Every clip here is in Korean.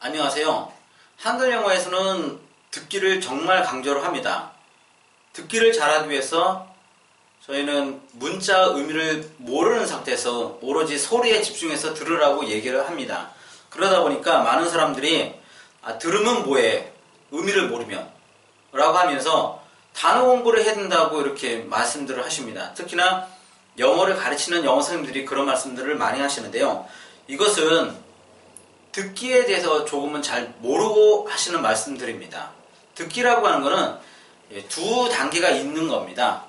안녕하세요. 한글 영어에서는 듣기를 정말 강조를 합니다. 듣기를 잘하기 위해서 저희는 문자 의미를 모르는 상태에서 오로지 소리에 집중해서 들으라고 얘기를 합니다. 그러다 보니까 많은 사람들이 들으면 뭐해? 의미를 모르면 라고 하면서 단어 공부를 해야 된다고 이렇게 말씀들을 하십니다. 특히나 영어를 가르치는 영어 선생님들이 그런 말씀들을 많이 하시는데요. 이것은 듣기에 대해서 조금은 잘 모르고 하시는 말씀들입니다. 듣기라고 하는 것은 두 단계가 있는 겁니다.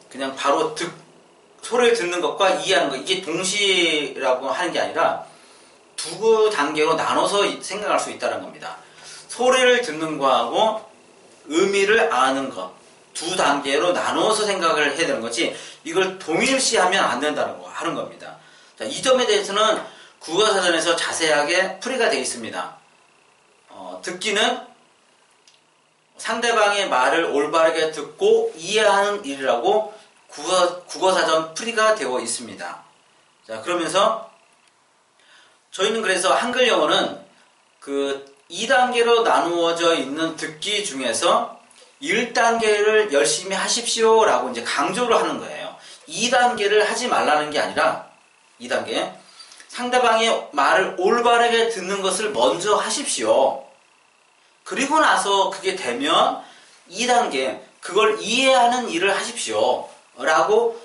그냥 바로 소리를 듣는 것과 이해하는 것, 이게 동시라고 하는 게 아니라 두 단계로 나눠서 생각할 수 있다는 겁니다. 소리를 듣는 거하고 의미를 아는 것, 두 단계로 나눠서 생각을 해야 되는 거지, 이걸 동일시하면 안 된다는 거 하는 겁니다. 자, 이 점에 대해서는 국어사전에서 자세하게 풀이가 되어 있습니다. 듣기는 상대방의 말을 올바르게 듣고 이해하는 일이라고 국어사전 풀이가 되어 있습니다. 자, 그러면서 저희는 그래서 한글 영어는 그 2단계로 나누어져 있는 듣기 중에서 1단계를 열심히 하십시오 라고 이제 강조를 하는 거예요. 2단계를 하지 말라는 게 아니라 2단계 상대방의 말을 올바르게 듣는 것을 먼저 하십시오. 그리고 나서 그게 되면 2단계 그걸 이해하는 일을 하십시오 라고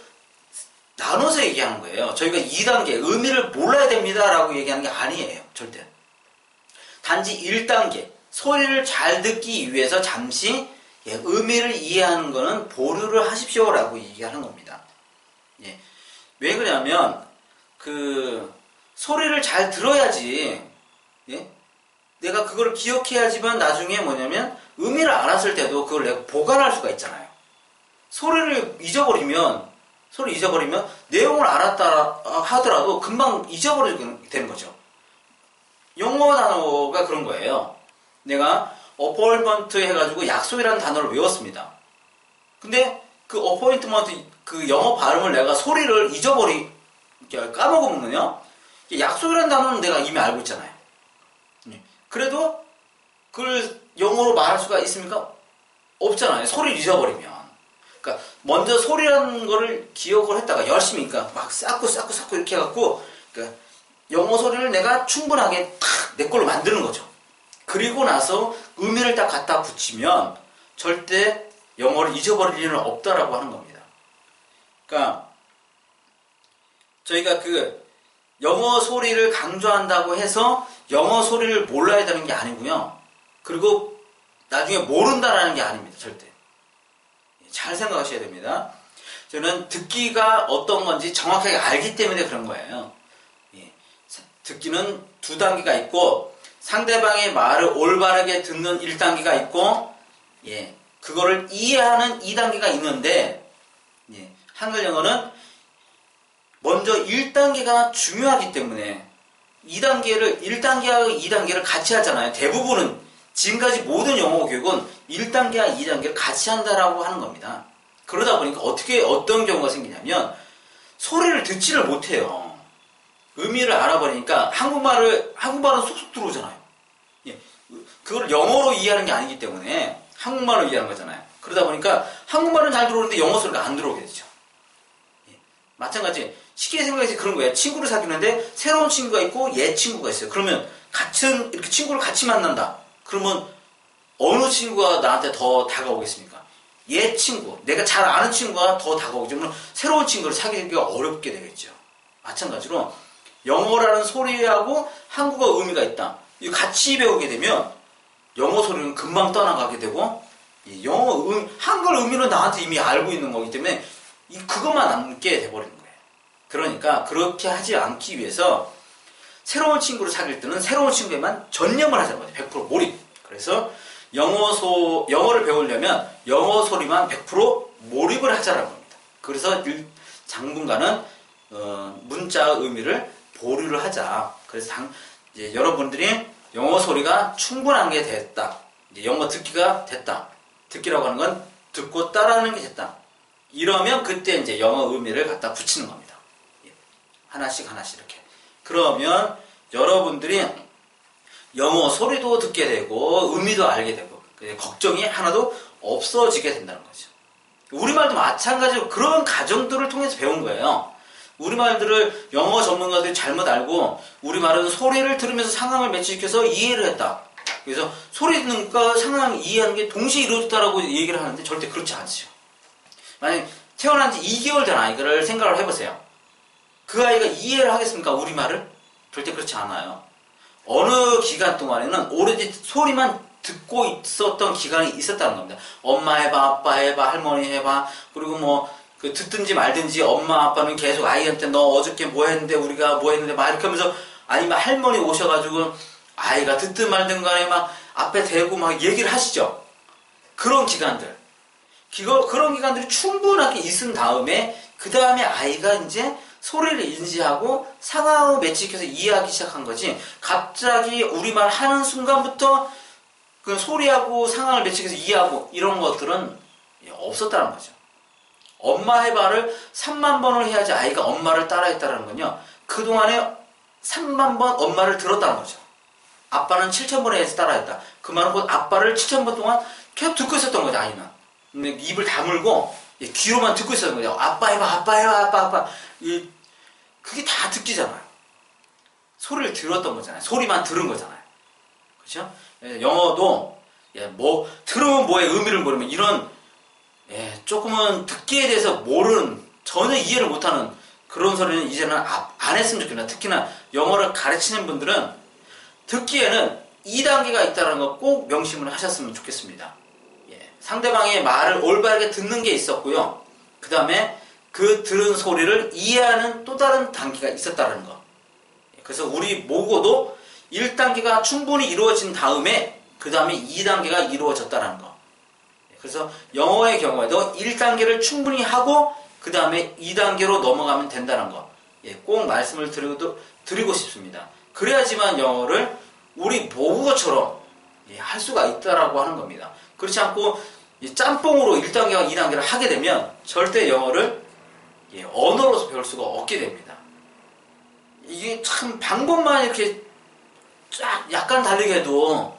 나눠서 얘기하는 거예요. 저희가 2단계 의미를 몰라야 됩니다 라고 얘기하는 게 아니에요. 절대. 단지 1단계 소리를 잘 듣기 위해서 잠시 의미를 이해하는 것은 보류를 하십시오 라고 얘기하는 겁니다. 왜 그러냐면 소리를 잘 들어야지, 내가 그걸 기억해야지만 나중에 뭐냐면 의미를 알았을 때도 그걸 내가 보관할 수가 있잖아요. 소리를 잊어버리면 내용을 알았다 하더라도 금방 잊어버리게 되는 거죠. 영어 단어가 그런 거예요. 내가 appointment 해가지고 약속이라는 단어를 외웠습니다. 근데 그 appointment 그 영어 발음을 내가 소리를 까먹으면요, 약속이라는 단어는 내가 이미 알고 있잖아요. 그래도 그걸 영어로 말할 수가 있습니까? 없잖아요. 소리를 잊어버리면. 그러니까 먼저 소리라는 거를 기억을 했다가 열심히 막 쌓고 이렇게 해갖고 영어 소리를 내가 충분하게 탁 내 걸로 만드는 거죠. 그리고 나서 의미를 딱 갖다 붙이면 절대 영어를 잊어버릴 일은 없다라고 하는 겁니다. 그러니까 저희가 영어 소리를 강조한다고 해서 영어 소리를 몰라야 되는 게 아니고요. 그리고 나중에 모른다라는 게 아닙니다. 절대. 잘 생각하셔야 됩니다. 저는 듣기가 어떤 건지 정확하게 알기 때문에 그런 거예요. 듣기는 두 단계가 있고 상대방의 말을 올바르게 듣는 1단계가 있고 그거를 이해하는 2단계가 있는데 한글 영어는 먼저 1단계가 중요하기 때문에 1단계하고 2단계를 같이 하잖아요. 대부분은 지금까지 모든 영어 교육은 1단계와 2단계를 같이 한다라고 하는 겁니다. 그러다 보니까 어떤 경우가 생기냐면 소리를 듣지를 못해요. 의미를 알아버리니까 한국말은 쏙쏙 들어오잖아요. 그걸 영어로 이해하는 게 아니기 때문에 한국말로 이해하는 거잖아요. 그러다 보니까 한국말은 잘 들어오는데 영어 소리가 안 들어오게 되죠. 마찬가지 쉽게 생각해서 그런 거예요. 친구를 사귀는데 새로운 친구가 있고 옛 친구가 있어요. 그러면 이렇게 친구를 같이 만난다. 그러면 어느 친구가 나한테 더 다가오겠습니까? 옛 친구, 내가 잘 아는 친구가 더 다가오겠죠. 그러면 새로운 친구를 사귀기가 어렵게 되겠죠. 마찬가지로 영어라는 소리하고 한국어 의미가 있다. 이거 같이 배우게 되면 영어 소리는 금방 떠나가게 되고 한글 의미는 나한테 이미 알고 있는 거기 때문에 그것만 남게 돼버리는 거예요. 그러니까 그렇게 하지 않기 위해서 새로운 친구를 사귈 때는 새로운 친구에만 전념을 하자는 거죠. 100% 몰입. 그래서 영어를 배우려면 영어 소리만 100% 몰입을 하자는 겁니다. 그래서 당분간은 문자 의미를 보류를 하자. 그래서 이제 여러분들이 영어 소리가 충분한 게 됐다. 이제 영어 듣기가 됐다. 듣기라고 하는 건 듣고 따라하는 게 됐다. 이러면 그때 이제 영어 의미를 갖다 붙이는 겁니다. 하나씩 이렇게. 그러면 여러분들이 영어 소리도 듣게 되고 의미도 알게 되고 걱정이 하나도 없어지게 된다는 거죠. 우리말도 마찬가지로 그런 과정들을 통해서 배운 거예요. 우리말들을 영어 전문가들이 잘못 알고 우리말은 소리를 들으면서 상황을 매치시켜서 이해를 했다. 그래서 소리 듣는 것과 상황을 이해하는 게 동시에 이루어졌다라고 얘기를 하는데 절대 그렇지 않죠. 만약 태어난 지 2개월 된 아이를 생각을 해보세요. 그 아이가 이해를 하겠습니까? 우리말을? 절대 그렇지 않아요. 어느 기간 동안에는 오로지 소리만 듣고 있었던 기간이 있었다는 겁니다. 엄마 해봐, 아빠 해봐, 할머니 해봐. 그리고 뭐 그 듣든지 말든지 엄마 아빠는 계속 아이한테 너 어저께 뭐 했는데 우리가 뭐 했는데 막 이렇게 하면서 아니면 할머니 오셔가지고 아이가 듣든 말든 간에 막 앞에 대고 막 얘기를 하시죠. 그런 기간들. 그런 기간들이 충분하게 있은 다음에 그 다음에 아이가 이제 소리를 인지하고 상황을 매치시켜서 이해하기 시작한 거지. 갑자기 우리말 하는 순간부터 그 소리하고 상황을 매치해서 이해하고 이런 것들은 없었다는 거죠. 엄마 해봐를 3만 번을 해야지 아이가 엄마를 따라했다는 건요. 그동안에 3만 번 엄마를 들었다는 거죠. 아빠는 7천 번 해야지 따라했다. 그 말은 곧 아빠를 7천 번 동안 계속 듣고 있었던 거죠, 아이는. 근데 입을 다물고 귀로만 듣고 있었던 거죠. 아빠 해봐, 아빠 해봐, 아빠. 그게 다 듣기잖아요. 소리를 들었던 거잖아요. 소리만 들은 거잖아요. 그렇죠? 영어도 뭐 들으면 뭐의 의미를 모르면 이런 조금은 듣기에 대해서 모르는 전혀 이해를 못하는 그런 소리는 이제는 안 했으면 좋겠나. 특히나 영어를 가르치는 분들은 듣기에는 2단계가 있다는 거 꼭 명심을 하셨으면 좋겠습니다. 상대방의 말을 올바르게 듣는 게 있었고요. 그 다음에 그 들은 소리를 이해하는 또 다른 단계가 있었다는 거. 그래서 우리 모고도 1단계가 충분히 이루어진 다음에 그 다음에 2단계가 이루어졌다는 거. 그래서 영어의 경우에도 1단계를 충분히 하고 그 다음에 2단계로 넘어가면 된다는 거. 꼭 말씀을 드리고 싶습니다. 그래야지만 영어를 우리 모국어처럼 할 수가 있다라고 하는 겁니다. 그렇지 않고 짬뽕으로 1단계와 2단계를 하게 되면 절대 영어를 언어로서 배울 수가 없게 됩니다. 이게 참 방법만 이렇게 쫙 약간 다르게 해도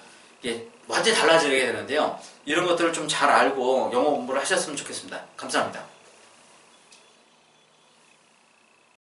완전히 달라지게 되는데요. 이런 것들을 좀 잘 알고 영어 공부를 하셨으면 좋겠습니다. 감사합니다.